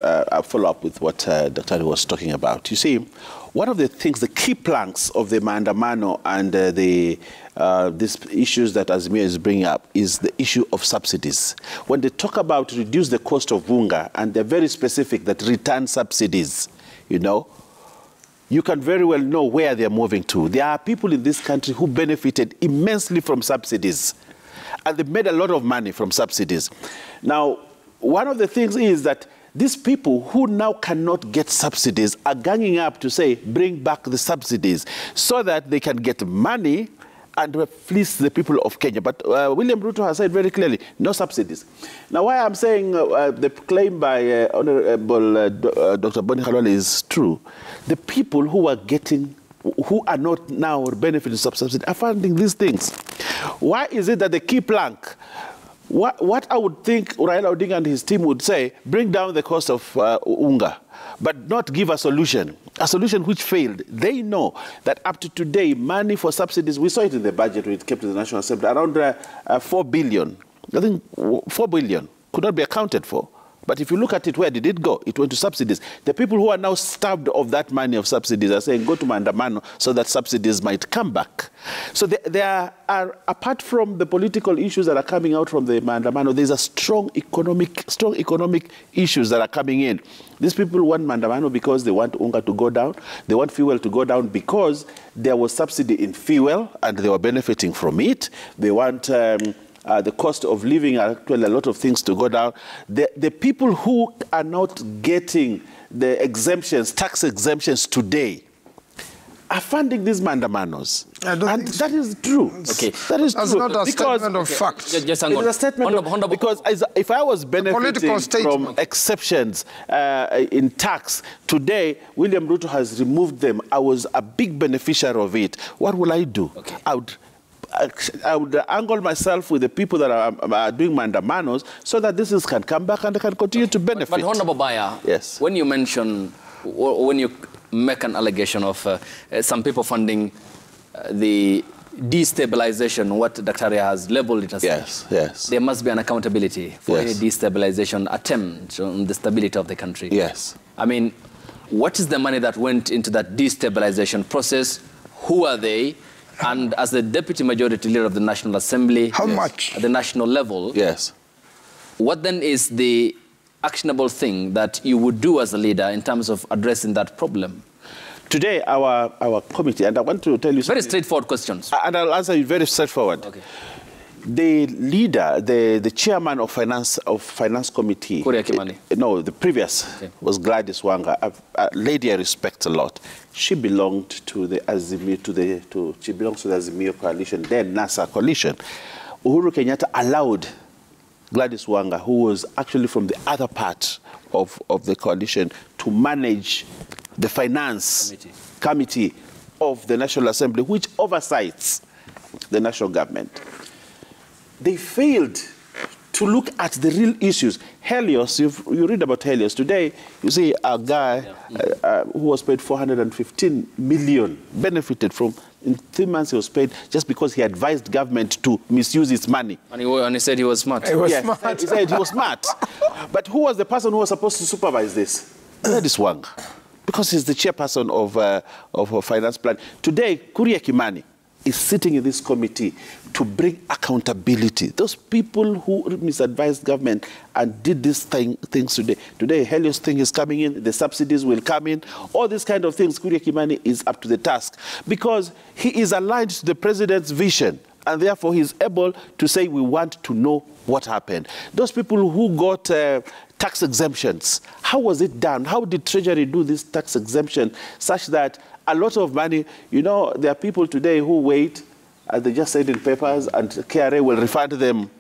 I'll follow up with what Dr. was talking about. You see, one of the things, the key planks of the Maandamano and these issues that Azimio is bringing up is the issue of subsidies. When they talk about reduce the cost of bunga, and they're very specific that return subsidies, you know, you can very well know where they're moving to. There are people in this country who benefited immensely from subsidies, and they made a lot of money from subsidies. Now, one of the things is that these people who now cannot get subsidies are ganging up to say, bring back the subsidies so that they can get money and fleece the people of Kenya. But William Ruto has said very clearly, no subsidies. Now, why I'm saying the claim by Honorable Dr. Boni Khalwale is true. The people who are not now benefiting from subsidies are funding these things. Why is it that the key plank, what I would think Raila Odinga and his team would say, bring down the cost of unga, but not give a solution which failed? They know that up to today, money for subsidies, we saw it in the budget when it came to the National Assembly, around 4 billion. I think 4 billion could not be accounted for. But if you look at it, where did it go? It went to subsidies. The people who are now starved of that money of subsidies are saying, go to Maandamano so that subsidies might come back. So there are, apart from the political issues that are coming out from the Maandamano, there's a strong economic issues that are coming in. These people want Maandamano because they want unga to go down. They want fuel to go down because there was subsidy in fuel and they were benefiting from it. They want the cost of living, actually a lot of things to go down. The people who are not getting the exemptions, tax exemptions today, are funding these Maandamanos. And that is true. Okay. That is That's true. not a statement of fact. It's a statement because if I was benefiting from exceptions in tax, today William Ruto has removed them. I was a big beneficiary of it. What will I do? Okay. I would angle myself with the people that are doing Maandamanos so that this can come back and they can continue to benefit. But Honorable Baya, yes, when you mention, when you make an allegation of some people funding the destabilization, what Dr. has labeled it as, yes, there must be an accountability for any destabilization attempt on the stability of the country. Yes. I mean, what is the money that went into that destabilization process? Who are they? And as the Deputy Majority Leader of the National Assembly, how much at the national level, what then is the actionable thing that you would do as a leader in terms of addressing that problem? Today, our committee, and I want to tell you something. Very straightforward questions. And I'll answer you very straightforward. Okay. The leader, the chairman of finance committee, no, the previous was Gladys Wanga, a lady I respect a lot. She belonged to the Azimio, she belongs to the Azimio coalition, then NASA coalition. Uhuru Kenyatta allowed Gladys Wanga, who was actually from the other part of the coalition, to manage the finance committee of the National Assembly, which oversights the national government. They failed to look at the real issues. Helios, you read about Helios. Today, you see a guy who was paid 415 million, benefited from, in 3 months he was paid just because he advised government to misuse its money. And he said he was smart. He was smart. He said he was smart. But who was the person who was supposed to supervise this? Gladys Wanga, because he's the chairperson of a finance plan. Today, Kuria Kimani is sitting in this committee to bring accountability. Those people who misadvised government and did these things today. Today, Helios thing is coming in, the subsidies will come in, all these kind of things. Kuria Kimani is up to the task because he is aligned to the president's vision, and therefore he's able to say, we want to know what happened. Those people who got tax exemptions, how was it done? How did Treasury do this tax exemption such that a lot of money, you know, there are people today who wait and they just send in papers and KRA will refund them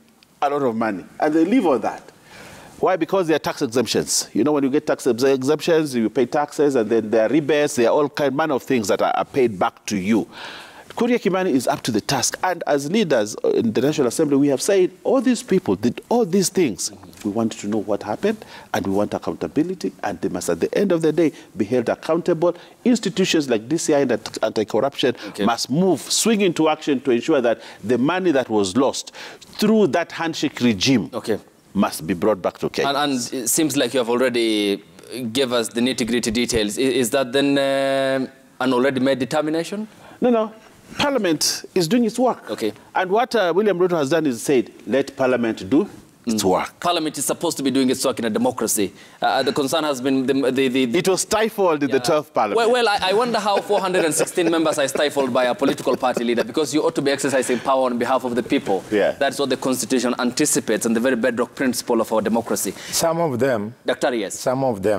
a lot of money. And they live on that. Why? Because they are tax exemptions. You know, when you get tax exemptions, you pay taxes and then there are rebates, there are all manner of things that are paid back to you. Kuria Kimani is up to the task. And as leaders in the National Assembly, we have said all these people did all these things. We want to know what happened, and we want accountability, and they must, at the end of the day, be held accountable. Institutions like DCI and anti-corruption must move, swing into action to ensure that the money that was lost through that handshake regime must be brought back to Kenya. And it seems like you have already gave us the nitty-gritty details. Is that then an already made determination? No. Parliament is doing its work. Okay. And what William Ruto has done is said, let Parliament do its work. Parliament is supposed to be doing its work in a democracy. The concern has been it was stifled in the 12th Parliament. Well, I wonder how 416 members are stifled by a political party leader, because you ought to be exercising power on behalf of the people. Yeah. That's what the Constitution anticipates and the very bedrock principle of our democracy. Some of them. Dr. Yes. Some of them.